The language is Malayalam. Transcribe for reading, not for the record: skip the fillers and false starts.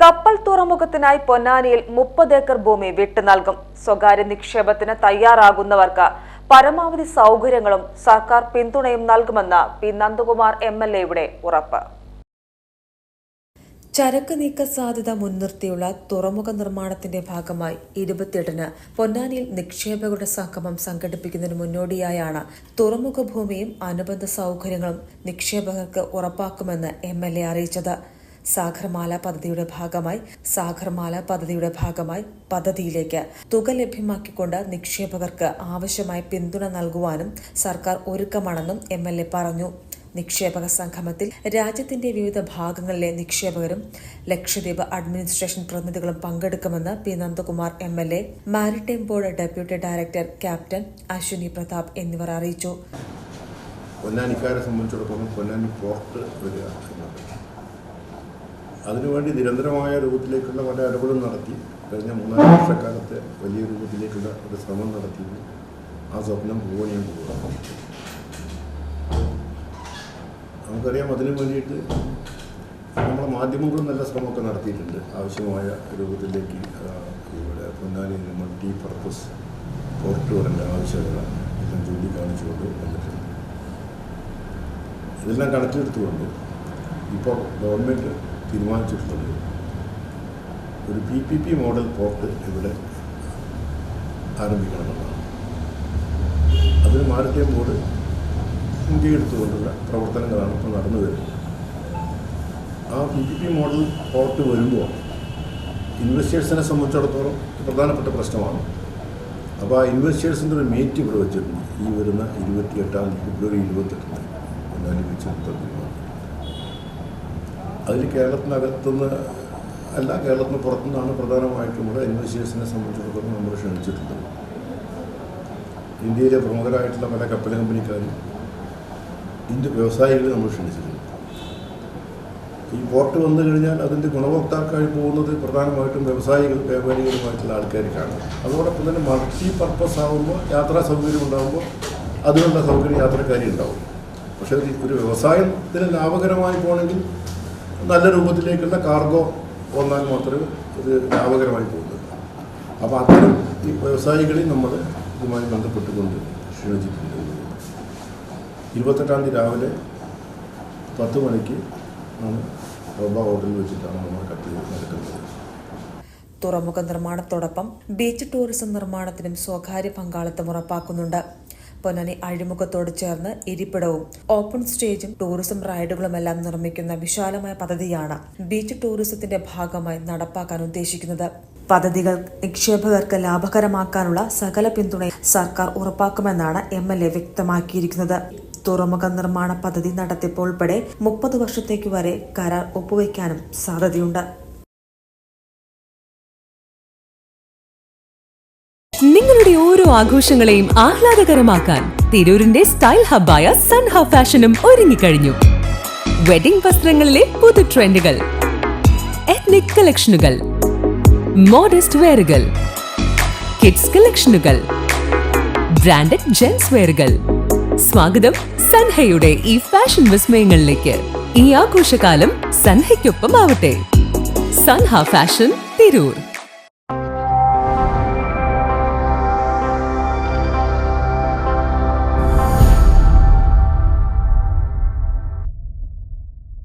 കപ്പൽ തുറമുഖത്തിനായി പൊന്നാനിയിൽ 30 ഏക്കർ ഭൂമി വിട്ടു നൽകും. സ്വകാര്യ നിക്ഷേപത്തിന് തയ്യാറാകുന്നവർക്ക് പരമാവധി സൗകര്യങ്ങളും സർക്കാർ പിന്തുണയും നൽകുമെന്ന് പി നന്ദകുമാർ MLA ഉറപ്പ്. ചരക്ക് നീക്ക സാധ്യത മുൻനിർത്തിയുള്ള തുറമുഖ നിർമ്മാണത്തിന്റെ ഭാഗമായി 28-ന് പൊന്നാനിയിൽ നിക്ഷേപകരുടെ സംഗമം സംഘടിപ്പിക്കുന്നതിന് മുന്നോടിയായാണ് തുറമുഖ ഭൂമിയും അനുബന്ധ സൗകര്യങ്ങളും നിക്ഷേപകർക്ക് ഉറപ്പാക്കുമെന്ന് MLA അറിയിച്ചത്. സാഗർമാല പദ്ധതിയുടെ ഭാഗമായി പദ്ധതിയിലേക്ക് തുക ലഭ്യമാക്കിക്കൊണ്ട് നിക്ഷേപകർക്ക് ആവശ്യമായ പിന്തുണ നൽകുവാനും സർക്കാർ ഒരുക്കമാണെന്നും MLA പറഞ്ഞു. നിക്ഷേപക സംഗമത്തിൽ രാജ്യത്തിന്റെ വിവിധ ഭാഗങ്ങളിലെ നിക്ഷേപകരും ലക്ഷദ്വീപ് അഡ്മിനിസ്ട്രേഷൻ പ്രതിനിധികളും പങ്കെടുക്കുമെന്ന് P Nandakumar MLA, maritime board deputy director captain Ashwini Pratap എന്നിവർ അറിയിച്ചു. പൊന്നാനിക്കാരെ സംബന്ധിച്ചിടത്തോളം പൊന്നാനി പോർട്ട് വരിക, അതിനുവേണ്ടി നിരന്തരമായ രൂപത്തിലേക്കുള്ള പല ഇടപെടലും നടത്തി. കഴിഞ്ഞ 3-4 വർഷക്കാലത്തെ വലിയ രൂപത്തിലേക്കുള്ള ഒരു ശ്രമം നടത്തി. ആ സ്വപ്നം പൂവണിയാൻ പോകുക. നമുക്കറിയാം, അതിനു വേണ്ടിയിട്ട് നമ്മുടെ മാധ്യമങ്ങളും നല്ല ശ്രമമൊക്കെ നടത്തിയിട്ടുണ്ട്. ആവശ്യമായ രൂപത്തിലേക്ക് ഇവിടെ പൊന്നാനി മൾട്ടി പർപ്പസ് പോർട്ട് വരേണ്ട ആവശ്യകത എല്ലാം ചൂണ്ടിക്കാണിച്ചുകൊണ്ട് വന്നിട്ടുണ്ട്. ഇതെല്ലാം കണക്കിലെടുത്തുകൊണ്ട് ഇപ്പോൾ ഗവൺമെൻറ് തീരുമാനിച്ചിട്ടുള്ളത് ഒരു PPP മോഡൽ പോർട്ട് ഇവിടെ ആരംഭിക്കണമെന്നാണ്. അതിന് മാരിടൈം ബോർഡ് മുൻകൈയെടുത്തുകൊണ്ടുള്ള പ്രവർത്തനങ്ങളാണ് ഇപ്പോൾ നടന്നു വരുന്നത്. ആ PPP മോഡൽ പോർട്ട് വരുമ്പോൾ ഇൻവെസ്റ്റേഴ്സിനെ സംബന്ധിച്ചിടത്തോളം പ്രധാനപ്പെട്ട പ്രശ്നമാണ്. അപ്പോൾ ആ ഇൻവെസ്റ്റേഴ്സിൻ്റെ ഒരു മീറ്റ് ഇവിടെ വെച്ചിട്ടുണ്ട്. ഈ വരുന്ന 28 ഫെബ്രുവരി 28 പൊന്നാനി വെച്ച് അതിൽ കേരളത്തിനകത്തുനിന്ന് അല്ല, കേരളത്തിന് പുറത്തുനിന്നാണ് പ്രധാനമായിട്ടുള്ള ഇൻവെസ്റ്റേഴ്സിനെ സംബന്ധിച്ചിടത്തോളം നമ്മൾ ക്ഷണിച്ചിട്ടുള്ളത്. ഇന്ത്യയിലെ പ്രമുഖരായിട്ടുള്ള പല കപ്പൽ കമ്പനിക്കാരും ഇന്ത്യ വ്യവസായികൾ നമ്മൾ ക്ഷണിച്ചിട്ടുണ്ട്. ഈ പോർട്ട് വന്നു കഴിഞ്ഞാൽ അതിൻ്റെ ഗുണഭോക്താക്കളായി പോകുന്നത് പ്രധാനമായിട്ടും വ്യാപാരികളുമായിട്ടുള്ള ആൾക്കാർക്കാണ്. അതോടൊപ്പം തന്നെ മൾട്ടി പർപ്പസ് ആകുമ്പോൾ യാത്രാ സൗകര്യം ഉണ്ടാകുമ്പോൾ അതിനുള്ള സൗകര്യം യാത്രക്കാരി ഉണ്ടാവും. പക്ഷേ ഒരു വ്യവസായത്തിന് ലാഭകരമായി പോകണമെങ്കിൽ നല്ല രൂപത്തിലേക്കുള്ള കാർഗോ വന്നാൽ മാത്രമേ ഇത് ലാഭകരമായി പോകുന്നത്. അപ്പോൾ അത്തരം ഈ വ്യവസായികളെ നമ്മൾ ഇതുമായി ബന്ധപ്പെട്ടുകൊണ്ട് ക്ഷണിച്ചിട്ടുണ്ട്. 28 രാവിലെ 10 മണിക്ക് ആണ് റോബ ഹോട്ടലിൽ വെച്ചിട്ടാണ് നമ്മൾ കട്ട് നടക്കുന്നത്. തുറമുഖ നിർമ്മാണത്തോടൊപ്പം ബീച്ച് ടൂറിസം നിർമ്മാണത്തിനും സ്വകാര്യ പങ്കാളിത്തം ഉറപ്പാക്കുന്നുണ്ട്. പൊന്നാനി അഴിമുഖത്തോട് ചേർന്ന് ഇരിപ്പിടവും ഓപ്പൺ സ്റ്റേജും ടൂറിസം റൈഡുകളുമെല്ലാം നിർമ്മിക്കുന്ന വിശാലമായ പദ്ധതിയാണ് ബീച്ച് ടൂറിസത്തിന്റെ ഭാഗമായി നടപ്പാക്കാൻ ഉദ്ദേശിക്കുന്നത്. പദ്ധതികൾ നിക്ഷേപകർക്ക് ലാഭകരമാക്കാനുള്ള സകല പിന്തുണയും സർക്കാർ ഉറപ്പാക്കുമെന്നാണ് MLA വ്യക്തമാക്കിയിരിക്കുന്നത്. തുറമുഖ നിർമ്മാണ പദ്ധതി നടത്തിപ്പ് ഉൾപ്പെടെ 30 വർഷത്തേക്ക് വരെ കരാർ ഒപ്പുവയ്ക്കാനും സാധ്യതയുണ്ട്. നിങ്ങളുടെ ഓരോ ആഘോഷങ്ങളെയും ആഹ്ലാദകരമാക്കാൻ തിരൂരിന്റെ സ്റ്റൈൽ ഹബ്ബായ സൻഹ ഫാഷനും ഒരുങ്ങിക്കഴിഞ്ഞു. വെഡിംഗ് വസ്ത്രങ്ങളിലെ പുതു ട്രെൻഡുകൾ, എത്നിക് കളക്ഷനുകൾ, മോഡസ്റ്റ് വെയറുകൾ, കിഡ്സ് കളക്ഷനുകൾ, ബ്രാൻഡഡ് ജെൻസ് വെയറുകൾ. സ്വാഗതം സൻഹയുടെ ഈ ഫാഷൻ വിസ്മയങ്ങളിലേക്ക്. ഈ ആഘോഷകാലം സൻഹയ്ക്കൊപ്പം ആവട്ടെ. സൻഹ ഫാഷൻ, തിരൂർ.